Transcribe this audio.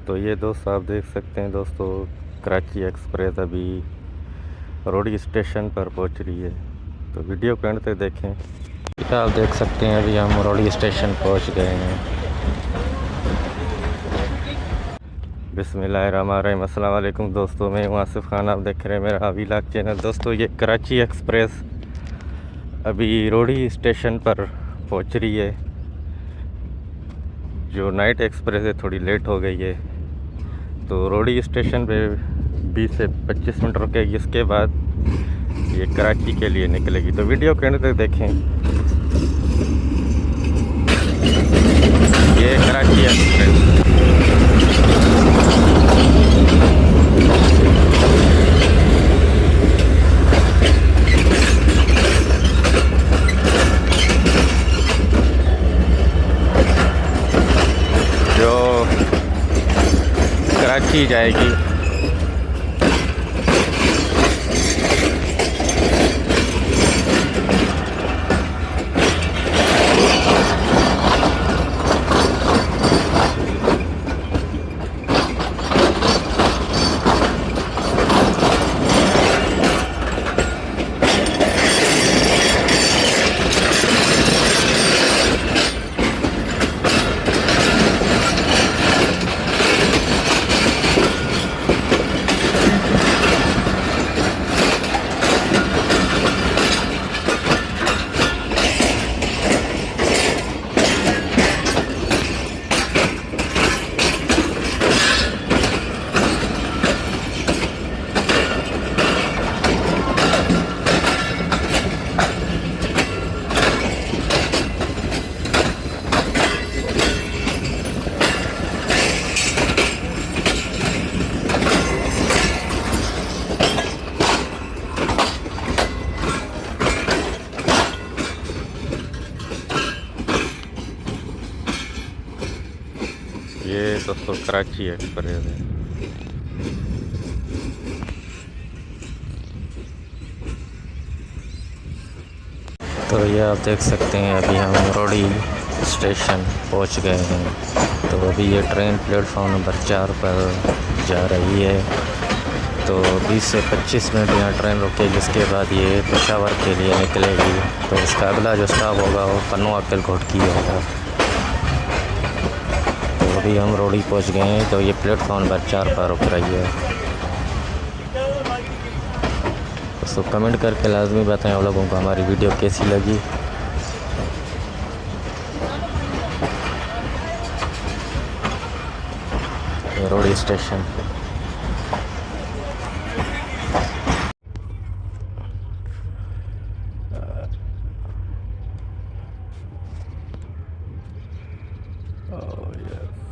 तो ये दोस्त आप देख सकते हैं दोस्तों, कराची एक्सप्रेस अभी रोहड़ी स्टेशन पर पहुंच रही है। तो वीडियो को एंड तक देखें। तो आप देख सकते हैं अभी हम रोहड़ी स्टेशन पहुंच गए हैं। बिस्मिल्लाहिर्रहमानिर्रहीम। अस्सलाम वालेकुम दोस्तों, मैं हूँ आसिफ खान, आप देख रहे हैं मेरा व्लॉग चैनल। दोस्तों ये कराची एक्सप्रेस अभी रोहड़ी स्टेशन पर पहुंच रही है। जो नाइट एक्सप्रेस है थोड़ी लेट हो गई है, तो रोहड़ी स्टेशन पे 20 से 25 मिनट रुकेगी। इसके बाद ये कराची के लिए निकलेगी। तो वीडियो के एंड तक देखें। ये कराची एक्सप्रेस जो कराची जाएगी। ये दोस्तों कराची एक्सप्रेस है। तो ये आप देख सकते हैं अभी हम रोहड़ी स्टेशन पहुंच गए हैं। तो अभी ये ट्रेन प्लेटफॉर्म नंबर 4 पर जा रही है। तो 20 से 25 मिनट यहाँ ट्रेन रुकेगी। जिसके बाद ये पेशावर के लिए निकलेगी। तो इसका अगला जो स्टॉप होगा वो पन्नू अक्ल घोटकी होगा। तो अभी हम रोहड़ी पहुँच गए हैं। तो ये प्लेटफॉर्म नंबर 4 पर रुक रही है। तो कमेंट करके लाजमी बताएं आप लोगों को हमारी वीडियो कैसी लगी। Rohri station Oh yeah.